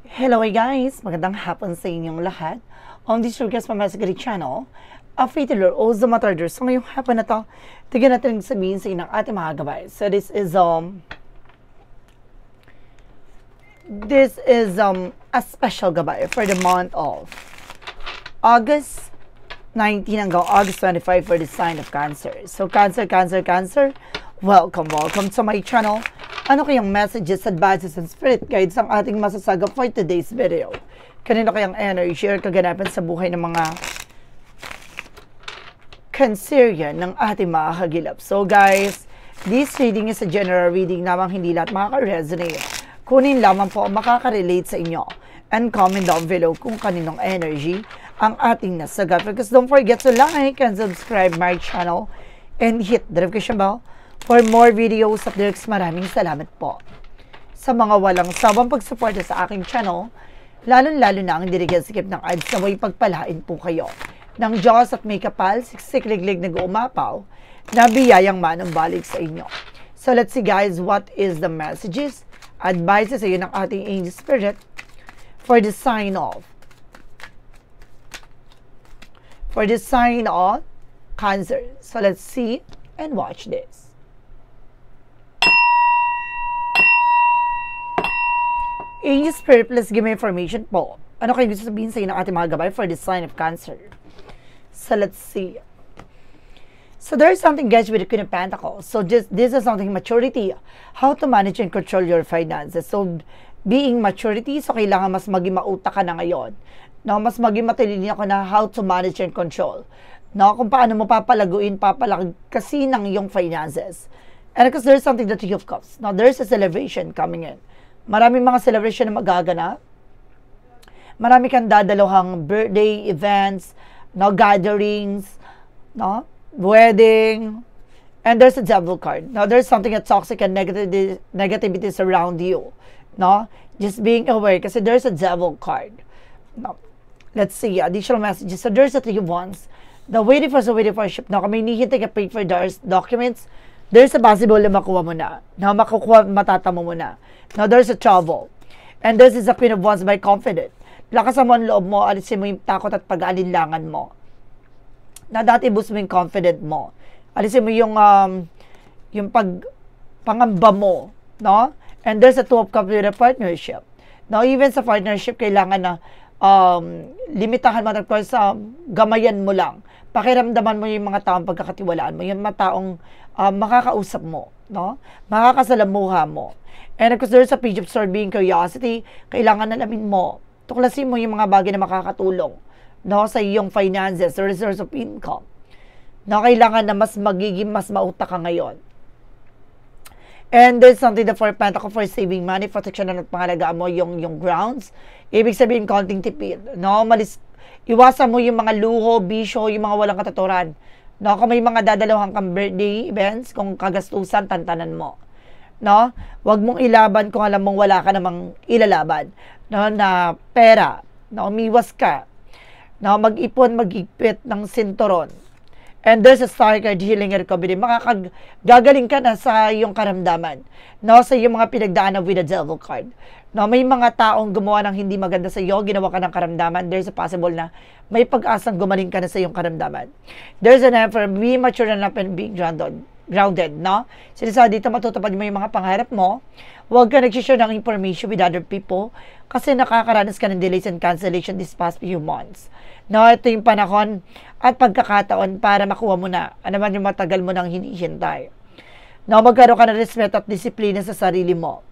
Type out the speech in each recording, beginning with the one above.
Hello guys! Magandang hapon sa inyong lahat. On this Sugar's Pamasagari channel, a fatal or also matador. So ngayong hapon na to, tignan natin sabihin sa inyong ating mga gabay. So this is a special gabay for the month of August 19 hanggang August 25 for the sign of Cancer. So Cancer, welcome to my channel. Ano kayang messages, advices, and spirit guides ang ating masasagap for today's video? Kanino kayang energy or kaganapan sa buhay ng mga Cancerian ng ating mga kagilap? So guys, this reading is a general reading namang hindi lahat makaka-resonate. Kunin lamang po ang makaka-relate sa inyo. And comment down below kung kaninong energy ang ating nasagap. Because don't forget to like and subscribe my channel and hit the notification bell for more videos of lyrics. Maraming salamat po sa mga walang sawang pagsuporta sa aking channel, lalo-lalo na ang dirigasikip ng ads na may pagpalain po kayo ng Diyos at may kapal, siksik-liglig nag-uumapaw na biyayang manumbalik sa inyo. So let's see guys, what is the messages, advices sa iyo ng ating angel spirit for the sign of Cancer. So let's see and watch this. Angel Spirit, please give me information po. Ano kayo gusto sabihin sa inyo ng ating mga gabay for the sign of Cancer? So, let's see. So, there is something guys with the Queen of Pentacles. So, this is something maturity. How to manage and control your finances. So, being maturity, so kailangan mas maging mautak ka na ngayon. No, mas maging matalino ako na how to manage and control. No, kung paano mo papalaki kasi ng iyong finances. And because there's something that you have cups. Now, there's a celebration coming in. Maraming mga celebration na magaganap. Marami kang dadaluhang birthday events, no, gatherings, no, wedding, and there's a devil card. Now, there's something that toxic and negativity is around you, no? Just being aware kasi there's a devil card. No. Let's see, additional messages. So, there's a three of wands. The waiting for a ship. Now, kung may hinihintay ka paid for documents, there's a possible na makuha mo na. Na matatamo mo na. Now, there's a travel. And this is a Queen of Wands by confident. Lakasan mo ang loob mo, alisin mo yung takot at pag-aalinlangan mo. Na dati boost mo yung confident mo. Alisin mo yung pangamba mo. No? And there's a two of cups with a partnership. Now, even sa partnership, kailangan na limitahan mo, of course, gamayan mo lang. Pakiramdaman mo yung mga taong pagkakatiwalaan mo, yung mga taong makakausap mo, no? Makakasalamuha mo. And of course, there's a page of sword being curiosity. Kailangan alamin mo, tuklasin mo yung mga bagay na makakatulong, no, sa iyong finances, or resource of income. No, kailangan na mas mautak ka ngayon. And there's something that for Pentacle for saving money, protection na pangalagaan mo yung grounds. Ibig sabihin, konting tipid. No, iwasan mo yung mga luho, bisyo, yung mga walang kataturan. No, kung may mga dadalawang kang birthday events, kung kagastusan, tantanan mo. No, wag mong ilaban kung alam mong wala ka namang ilalaban. No, na pera. No, umiwas ka. No, mag-ipon, mag-ipit ng sinturon. And there's a star card, healing and recovery. Gagaling ka na sa iyong karamdaman. No, sa iyong mga pinagdaanan with the devil card. No, may mga taong gumawa ng hindi maganda sa iyo, ginawa ka ng karamdaman. There's a possible na may pag-asang gumaling ka na sa iyong karamdaman. There's an effort, be mature enough and be grounded, no? Sinasabi dito, matutupad mo yung mga pangarap mo. Huwag ka nag-share ng information with other people kasi nakakaranas ka ng delays and cancellation this past few months. No, ito yung panahon at pagkakataon para makuha mo na. Ano man yung matagal mo nang hinihintay. No, magkaroon ka ng respeto at disiplina sa sarili mo.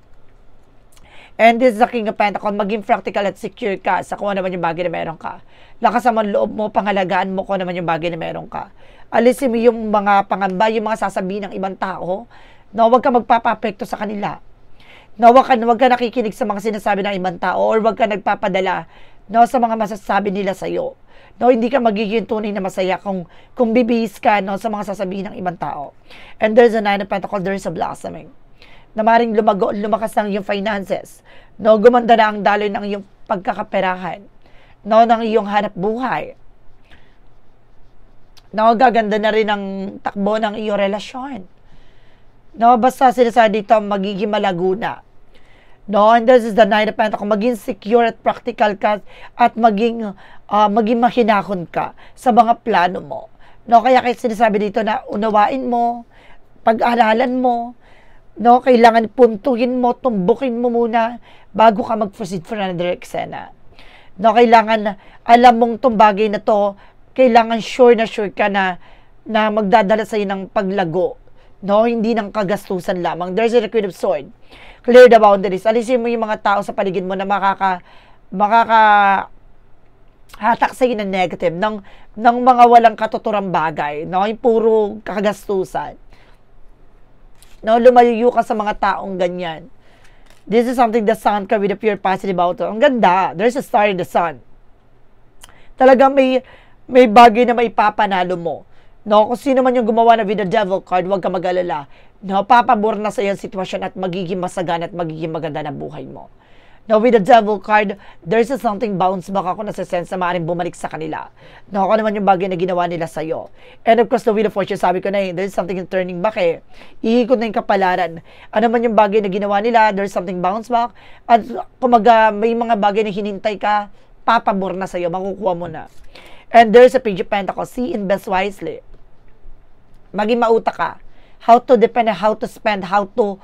And this is the King of Pentacles, maging practical at secure ka sa kung ano naman yung bagay na meron ka. Lakasan mo ang loob mo, pangalagaan mo kung ano naman yung bagay na meron ka. Alisin mo yung mga pangamba, yung mga sasabihin ng ibang tao. No, huwag ka magpapapekto sa kanila. No, huwag ka nakikinig sa mga sinasabi ng ibang tao or huwag ka nagpapadala, no, sa mga masasabi nila sa iyo. No, hindi ka magiging tunay na masaya kung bibihis ka, no, sa mga sasabihin ng ibang tao. And there's a Nine of Pentacles, there's a blossoming. Na maring lumakas ng iyong finances. No, gumanda na ang daloy ng iyong pagkakaperahan. No, ng iyong hanap buhay. No, gaganda na rin ang takbo ng iyong relasyon. No, basta sinasabi dito, magiging malago na. No, and this is the Nine of Pentacles. Maging secure at practical ka at maging mahinahon ka sa mga plano mo. No, kaya sinasabi dito na unawain mo, pag-aralan mo, no, kailangan puntuhin mo, tumbukin mo muna bago ka mag-proceed for another eksena. No, kailangan alam mong tong bagay na to, kailangan sure ka na magdadala sa'yo ng paglago. No, hindi ng kagastusan lamang. There's a Queen of Swords. Clear the boundaries. Alisin mo yung mga tao sa paligid mo na hatak sa'yo ng negative, ng mga walang katuturang bagay. No, yung puro kagastusan. No, lumayo ka sa mga taong ganyan. This is something the sun can with a pure positive outlook. Ang ganda. There's a star in the sun. Talagang may bagay na maipapanalo mo. No, kung sino man yung gumawa na with the devil card, huwag ka mag-alala. No, papabor na sa iyong sitwasyon at magiging masagana at magiging maganda na buhay mo. No, with the devil card, there's a something bounce back ako na sa sense na maaaring bumalik sa kanila. No, kung naman yung bagay na ginawa nila sa'yo. And of course, the Wheel of Fortune, sabi ko na there's something in turning back eh. Iikot na yung kapalaran. Ano man yung bagay na ginawa nila, there's something bounce back. At kumaga, may mga bagay na hinintay ka, papabor na sa'yo, makukuha mo na. And there's a Page of Pentacles, see, invest wisely. Maging mautak ka. How to depend, how to spend, how to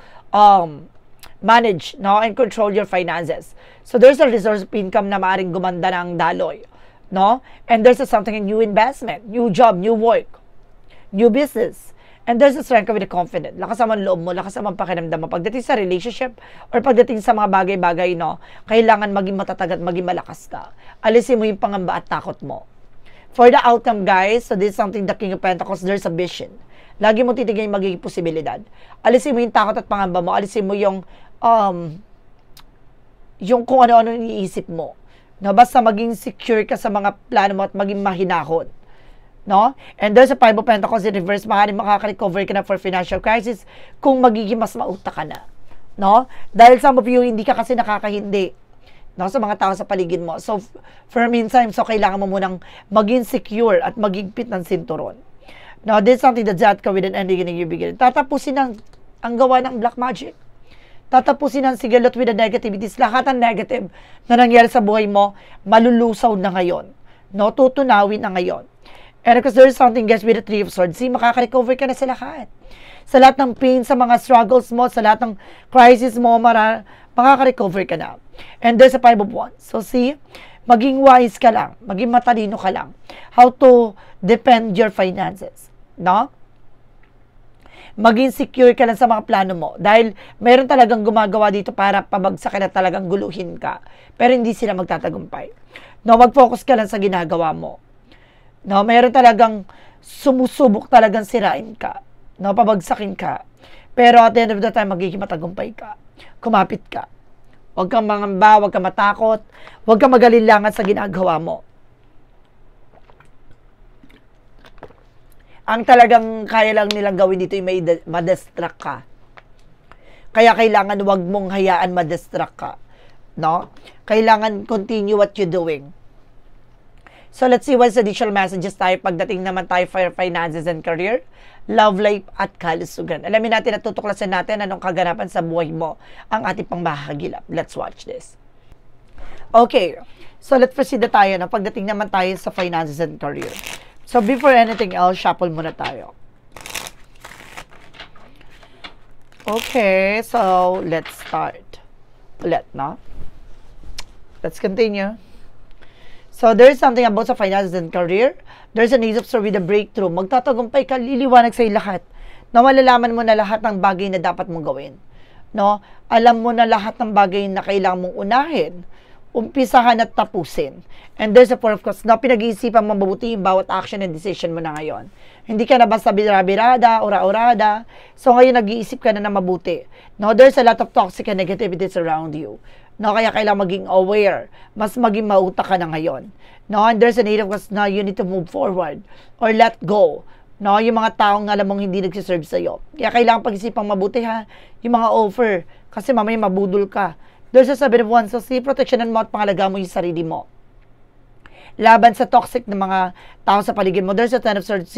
manage, no, and control your finances. So there's a resource of income na maaring gumanda ng daloy, no? And there's something in new investment, new job, new work, new business. And there's a strength with the confident. Lakas naman loob mo, lakas naman pakiramdam mo. Pagdating sa relationship or pagdating sa mga bagay-bagay, no, kailangan maging matatag at maging malakas ka. Alisin mo yung pangamba at takot mo. For the outcome, guys, so this is something the King of Pentacles, there's a vision. Lagi mo titignan yung magiging posibilidad. Alisin mo yung takot at pangamba mo. Alisin mo yung kung ano-ano iniisip mo. No? Basta maging secure ka sa mga plano mo at maging mahinahon. No? And there's a Five of Pentacles in reverse. Maaaring makaka-recover ka na for financial crisis kung magiging mas mauta ka na. No? Dahil some of you, hindi ka kasi nakakahindi. No, sa mga tao sa paligid mo. So, for meantime, so kailangan mo munang maging secure at magigpit ng sinturon. Now, this is something that's that ka with an ending in your beginning. Tatapusin ang gawa ng black magic. Tatapusin ang sigalot with the negativities. Lahat ng negative na nangyari sa buhay mo, malulusaw na ngayon. No, tutunawin na ngayon. And because there is something, guys, with the Three of Swords, see, makaka-recover ka na sa lahat. Sa lahat ng pain, sa mga struggles mo, sa lahat ng crisis mo, makaka-recover ka na. And there's a Five of Wands. So see, maging wise ka lang, maging matalino ka lang. How to defend your finances. No? Maging secure ka lang sa mga plano mo. Dahil mayroon talagang gumagawa dito para pabagsakin at talagang guluhin ka. Pero hindi sila magtatagumpay. No, mag-focus ka lang sa ginagawa mo. No, mayroon talagang sumusubok talagang sirain ka. No, pabagsakin ka. Pero at the end of the time, magiging matagumpay ka. Kumapit ka. Huwag kang mangamba, huwag kang matakot, huwag kang magalinlangan sa ginagawa mo. Ang talagang kaya lang nilang gawin dito ay may ma-distract ka. Kaya kailangan huwag mong hayaan ma-distract ka. No? Kailangan continue what you're doing. So let's see what's additional messages tayo pagdating naman tayo for finances and career, love life at kalusugan. Alamin natin at tutuklasin natin anong kaganapan sa buhay mo ang ating pangbahagilap. Let's watch this. Okay, so let's proceed na tayo na pagdating naman tayo sa finances and career. So before anything else, shuffle muna tayo. Okay, so let's start. No? Let's continue. So, there's something about sa finances and career. There's an ace of swords with a breakthrough. Magtatagumpay ka, liliwanag sa'yo lahat. Na malalaman mo na lahat ng bagay na dapat mong gawin. No? Alam mo na lahat ng bagay na kailangan mong unahin, umpisahan at tapusin. And there's a Four of Cups na pinag-iisipan mong mabuti yung bawat action and decision mo na ngayon. Hindi ka na basta birabirada, ura-urada. So, ngayon nag-iisip ka na mabuti. No? There's a lot of toxic and negativities around you. No, kaya kailangan maging aware. Mas maging mautak ka na ngayon. No, and there's a need of us na you need to move forward or let go. No, yung mga taong alam mong hindi nagsiserve sa'yo. Kaya kailangan pag-isipang mabuti ha, yung mga offer. Kasi mamaya mabudol ka. There's a Seven of Wands. So, proteksyonan mo at pangalaga mo yung sarili mo. Laban sa toxic na mga tao sa paligid mo. There's a Ten of Swords.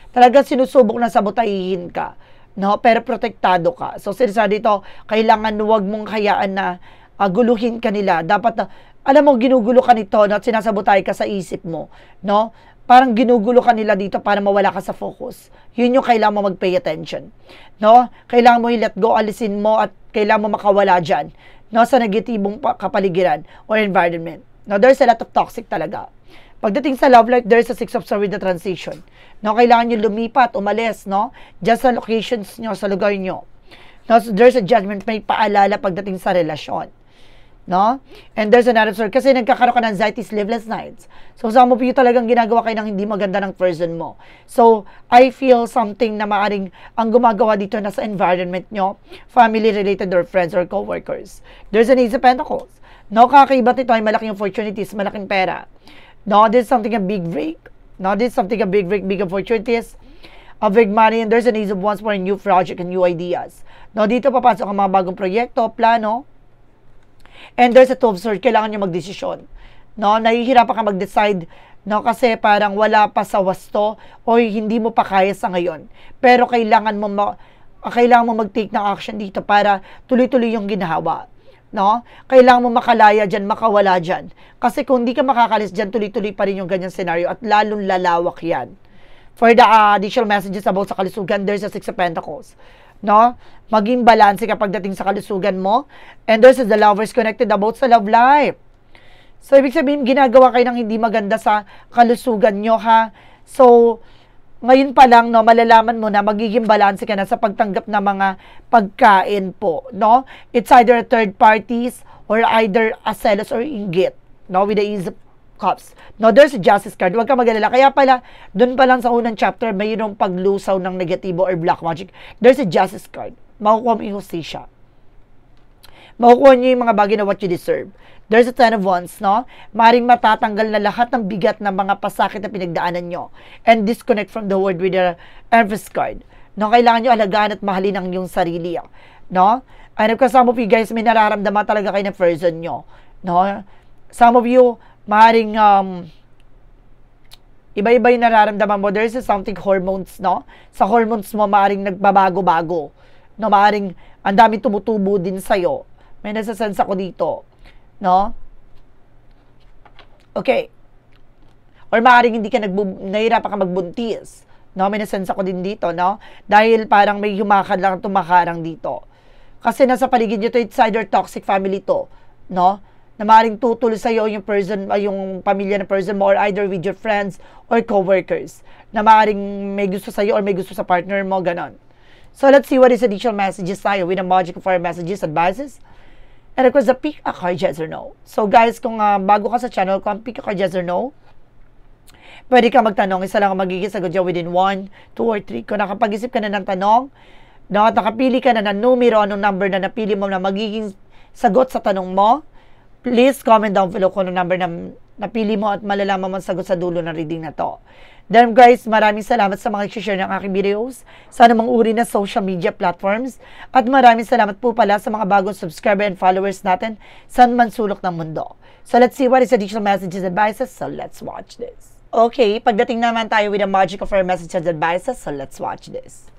Talagang sinusubok na sabotahihin ka. no? Pero protektado ka. So, sinasabi dito, kailangan huwag mong hayaan na guluhin ka nila. Dapat, alam mo, ginugulo ka nito, no? At sinasabotay ka sa isip mo, no? Parang ginugulo ka nila dito para mawala ka sa focus. Yun yung kailangan mo mag-pay attention, no? Kailangan mo i-let go, alisin mo, at kailangan mo makawala dyan, no? Sa negatibong kapaligiran or environment. No, there's a lot of toxic talaga. Pagdating sa love life, there's a 6 of Swords with the transition. No, kailangan nyo lumipat, umalis, no? Just sa locations nyo, sa lugar nyo. No, so there's a judgment, may paalala pagdating sa relasyon. No? And there's another story. Kasi nagkakaroon ka ng anxiety, sleepless nights. So, some of you talagang ginagawa kayo ng hindi maganda ng person mo. So, I feel something na maaring ang gumagawa dito na sa environment nyo, family-related or friends or co-workers. There's an Ace of Pentacles. No, kakaiba nito ay malaking opportunities, malaking pera. No, this is something a big break. No, this is something a big break, big opportunities, a big money, and there's an Ace of Wands for a new project and new ideas. No, dito papasok ang mga bagong proyekto, plano, and there's a 2 of Swords, kailangan nyo magdesisyon. No, nahihirapan ka mag-decide, no, kasi parang wala pa sa wasto o hindi mo pa kaya sa ngayon. Pero kailangan mo mag-take ng action dito para tuloy-tuloy yung ginawa. No? Kailangan mo makalaya dyan, makawala dyan. Kasi kung hindi ka makakalis dyan, tuloy-tuloy pa rin yung ganyang scenario at lalong lalawak yan. For the additional messages about sa kalusugan, there's a 6 of Pentacles. No? Maging balanse kapag dating sa kalusugan mo. And there's the Lovers connected about sa love life. So, ibig sabihin, ginagawa kayo ng hindi maganda sa kalusugan nyo, ha? So, ngayon pa lang, no, malalaman mo na magiging balanse ka na sa pagtanggap ng mga pagkain po, no? It's either third parties or either a jealous or inggit, no? With the Ace of Cups. No, there's a Justice card. Huwag ka mag-alala. Kaya pala, dun pa lang sa unang chapter, mayroong paglusaw ng negatibo or black magic. There's a Justice card. Makukuha mo yung hustisya. Makukuha nyo yung mga bagay na what you deserve. There's a 10 of Wands, no? Maring matatanggal na lahat ng bigat ng mga pasakit na pinagdaanan nyo. And disconnect from the world with the Empress card. No? Kailangan nyo alagaan at mahalin ang iyong sarili. No? And of course, some of you guys, may nararamdaman talaga kayo ng person nyo. No? Some of you, maring iba-iba yung nararamdaman mo. There's something hormones, no? Sa hormones mo, maring nagbabago-bago. No? Maring ang daming tumutubo din sa'yo. May nasasense ako dito. No? Okay. Or maaaring hindi ka nahihirapan ka magbuntis. No? May nasense ako din dito, no? Dahil parang may humakad lang tumakarang dito. Kasi nasa paligid nyo to, it's either toxic family to, no? Na maaaring tutol sa'yo yung person, yung pamilya na person mo, or either with your friends or co-workers. Na maaaring may gusto sa'yo or may gusto sa partner mo, ganon. So, let's see what is additional messages tayo with the magic of our messages, advices. And of course, the pick a card, yes or no. So guys, kung bago ka sa channel, kung pick a card, yes or no, pwede ka magtanong. Isa lang ang magiging sagot dyan within 1, 2, or 3. Kung nakapag-isip ka na ng tanong, no, at nakapili ka na ng numero, anong number na napili mo na magiging sagot sa tanong mo, please comment down below kung anong number na napili mo at malalaman mo ang sagot sa dulo ng reading na to. Then guys, maraming salamat sa mga i-share ng aking videos sa anumang uri na social media platforms. At maraming salamat po pala sa mga bagong subscriber and followers natin saan man sulok ng mundo. So let's see what is additional messages and advices. So let's watch this. Okay, pagdating naman tayo with the magic of our messages and advices. So let's watch this.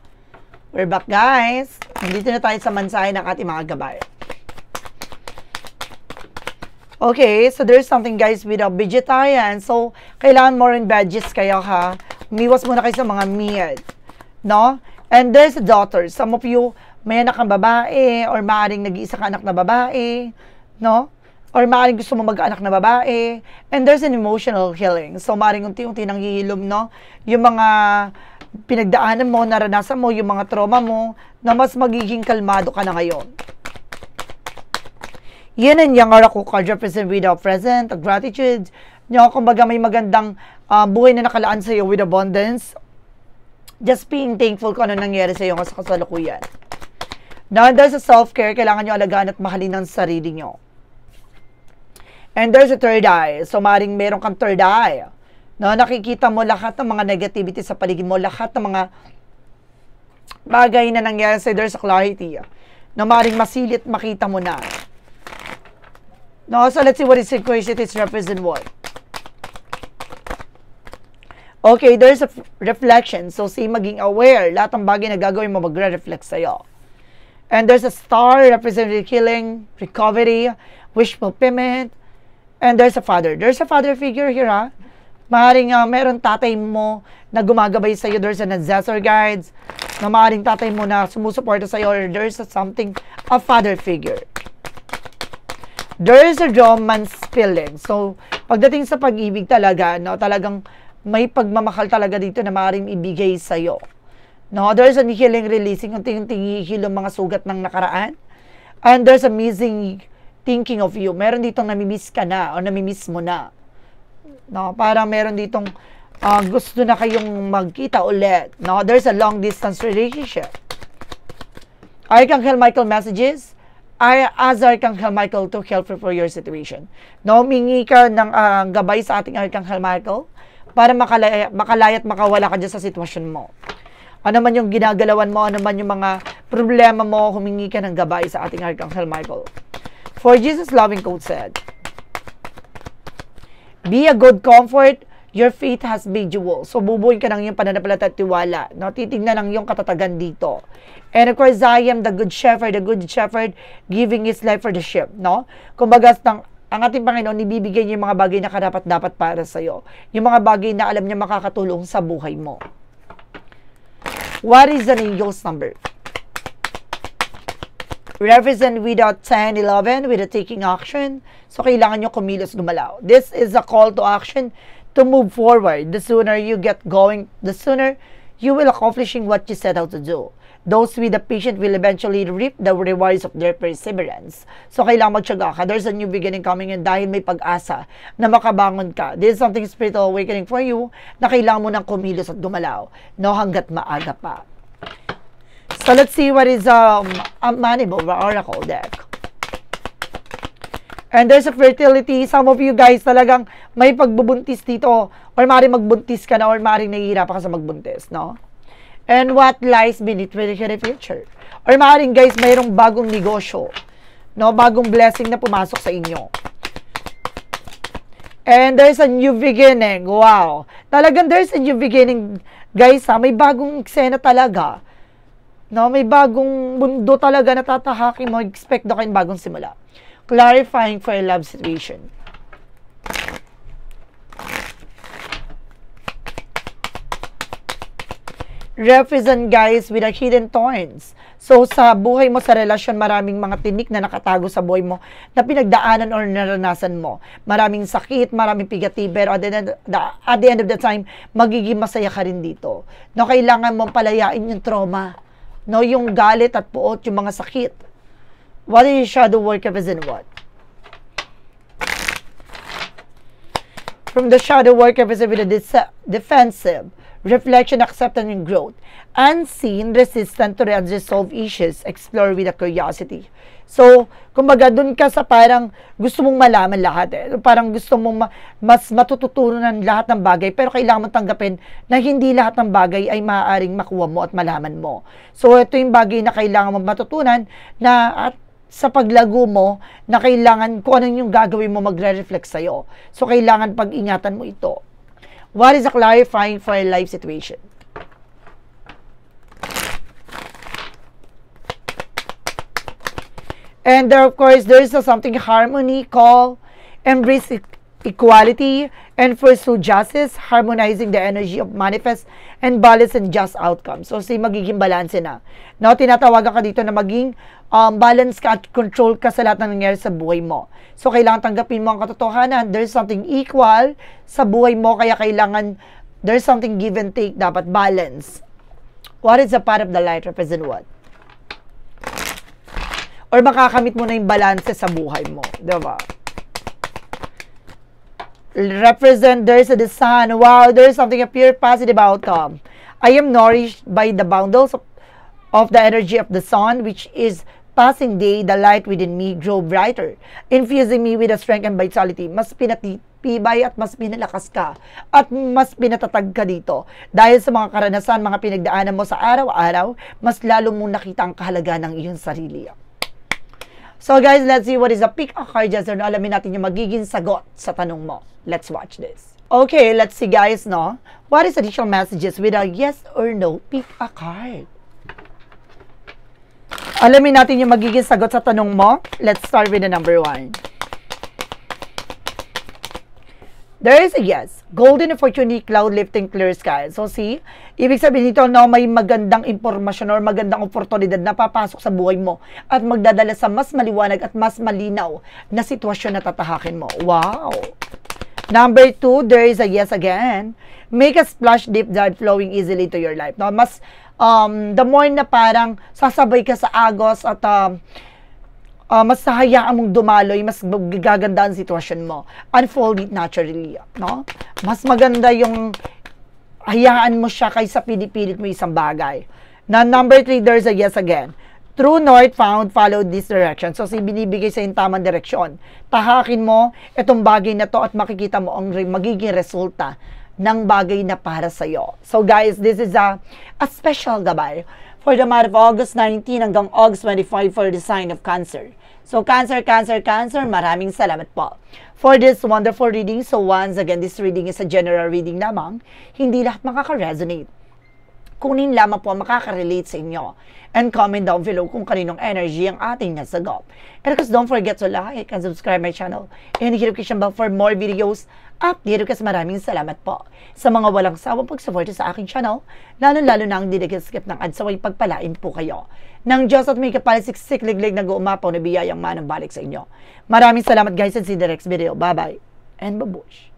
We're back guys. Nandito na tayo sa mensahe ng ating mga gabay. Okay, so there's something guys with a vegetarian. So, kailangan more in veggies kayo ha. Umiwas muna kayo sa mga meat. No? And there's a daughter. Some of you, may anak kang babae or maaaring nag-iisa ka anak na babae. No? Or maaaring gusto mo mag-anak na babae. And there's an emotional healing. So, maaaring unti-unti nang hihilom, no? Yung mga pinagdaanan mo, naranasan mo, yung mga trauma mo, na mas magiging kalmado ka na ngayon. Yin and Yang Oracle card represent with a present, a gratitude. Nyo, kumbaga may magandang buhay na nakalaan sa iyo with abundance. Just being thankful kung ano nangyari sa iyo sa kasalukuyan. Now, there's a self-care. Kailangan nyo alagaan at mahalin ang sarili nyo. And there's a third eye. So, maring meron kang third eye. No, nakikita mo lahat ng mga negativity sa paligid mo. Lahat ng mga bagay na nangyari sa iyo. There's a clarity. No, maring masilit makita mo na. No, so let's see what is synchronicities represent what. Okay, there's a reflection. So, see, maging aware. Lahat ng bagay na gagawin mo, magre-reflect sa'yo. And there's a star representing healing, recovery, wish fulfillment. And there's a father. There's a father figure here, ha? Maaaring meron tatay mo na gumagabay sa'yo. There's an ancestor guides na maaaring tatay mo na sumusuporta sa'yo. Or there's a father figure. There's a romance feeling. So, pagdating sa pag-ibig talaga, no, talagang may pagmamahal talaga dito na maaaring ibigay sa'yo. No, there's a healing, releasing, unting-unting hihilo mga sugat ng nakaraan. And there's a missing thinking of you. Meron ditong namimiss ka na o namimiss mo na. No, parang meron ditong gusto na kayong magkita ulit. No, there's a long distance relationship. Archangel Michael messages. I ask Archangel Michael to help you for your situation. No, mingi ka ng gabay sa ating Archangel Michael para makalaya at makawala ka dyan sa sitwasyon mo. Ano man yung ginagalawan mo, ano man yung mga problema mo, humingi ka ng gabay sa ating Archangel Michael. For Jesus' loving quote said, be a good comfort, your faith has made you whole. So, bubuin ka ng iyong pananampalataya at tiwala. No? Titignan ng iyong katatagan dito. And of course, I am the good shepherd giving his life for the sheep. No? Kumbaga, ang ating Panginoon, ibibigay niya yung mga bagay na karapat-dapat para sa'yo. Yung mga bagay na alam niya makakatulong sa buhay mo. What is an angel's number? Represent without 10, 11, with a taking action. So, kailangan nyo kumilos, gumalaw. This is a call to action to move forward. The sooner you get going, the sooner you will accomplishing what you set out to do. Those with the patient will eventually reap the rewards of their perseverance. So, kailangan magtiyaga ka. There's a new beginning coming in dahil may pag-asa na makabangon ka. This is something spiritual awakening for you na kailangan mo ng kumilos at gumalaw. No, hanggat maaga pa. So, let's see what is a Manibova Oracle deck. And there's a fertility. Some of you guys talagang may pagbubuntis dito. Or maaaring magbuntis ka na or maaaring nahihirapan ka sa magbuntis, no? And what lies beneath the future? Or maaaring guys, mayroong bagong negosyo, no? Bagong blessing na pumasok sa inyo. And there's a new beginning. Wow. Talagang there's a new beginning. Guys, ha? May bagong eksena talaga. No? May bagong mundo talaga na tatahakin mo. Expect daw kayong bagong simula. Clarifying for a love situation. Represent guys with a hidden thorns. So, sa buhay mo, sa relasyon, maraming mga tinik na nakatago sa buhay mo na pinagdaanan or naranasan mo. Maraming sakit, maraming pigati, pero at the end of the time, magiging masaya ka rin dito. No, kailangan mong palayain yung trauma. No, yung galit at puot, yung mga sakit. What is shadow work represent what? From the shadow work represent with a defensive, reflection, acceptance, and growth. Unseen, resistant to unresolved issues, explore with a curiosity. So, kumbaga, dun ka sa parang gusto mong malaman lahat eh. Parang gusto mong mas matututunan lahat ng bagay, pero kailangan mong tanggapin na hindi lahat ng bagay ay maaaring makuha mo at malaman mo. So, ito yung bagay na kailangan mong matutunan na at sa paglago mo na kailangan kung ano yung gagawin mo magre-reflect sa'yo. So, kailangan pag-ingatan mo ito. What is a clarifying for a life situation? And there, of course, there is something harmony, call, embrace equality, and pursue justice, harmonizing the energy of manifest and balance and just outcomes. So, magiging balance na. No, tinatawagan ka dito na maging balance ka at control ka sa lahat ng nangyayari sa buhay mo. So, kailangan tanggapin mo ang katotohanan. There's something equal sa buhay mo, kaya kailangan there's something give and take, dapat balance. What is a part of the light represent what? Or makakamit mo na yung balance sa buhay mo. Diba? Represent, there's the sun. Wow, there's something, a pure positive outcome. I am nourished by the bundles of the energy of the sun, which is passing day, the light within me grow brighter, infusing me with a strength and vitality. Mas pinatibay at mas pinalakas ka at mas pinatatag ka dito. Dahil sa mga karanasan, mga pinagdaanan mo sa araw-araw, mas lalo mong nakita ang kahalaga ng iyong sarili. So guys, let's see what is a pick a card just or alamin natin yung magiging sagot sa tanong mo. Let's watch this. Okay, let's see guys, no? What is additional messages with a yes or no? Pick a card. Alamin natin yung magiging sagot sa tanong mo. Let's start with the number 1. There is a yes. Golden opportunity, cloud lifting, clear sky. So see, ibig sabihin nito, no, may magandang impormasyon or magandang oportunidad na papasok sa buhay mo at magdadala sa mas maliwanag at mas malinaw na sitwasyon na tatahakin mo. Wow! Number 2, there is a yes again. Make a splash, deep dive, flowing easily to your life. No, mas, the more na parang sasabay ka sa agos at mas hayaan mong dumaloy, mas gaganda ang sitwasyon mo. Unfold it naturally, no? Mas maganda yung hayaan mo siya kaysa pinipilit mo isang bagay. Na number 3, there's a yes again. True north found, follow this direction. So, binibigay sa yung tamang direksyon. Tahakin mo itong bagay na to at makikita mo ang magiging resulta ng bagay na para sa'yo. So, guys, this is a special gabay for the month of August 19 hanggang August 25 for the sign of Cancer. So, Cancer, maraming salamat po for this wonderful reading. So, once again, this reading is a general reading lamang. Hindi lahat makaka-resonate. Kunin lamang po makaka-relate sa inyo. And comment down below kung kaninong energy ang ating nasagop. And of course, don't forget to like and subscribe my channel. And hit notification bell for more videos. Update kasi maraming salamat po sa mga walang sawang pag-support sa aking channel. Lalo-lalo na ang di nag-skip ng ads, saway pagpalain po kayo ng Diyos at may kapalisiksik liglig na guumapaw na biyayang manang balik sa inyo. Maraming salamat guys and see you in the next video. Bye-bye and babush.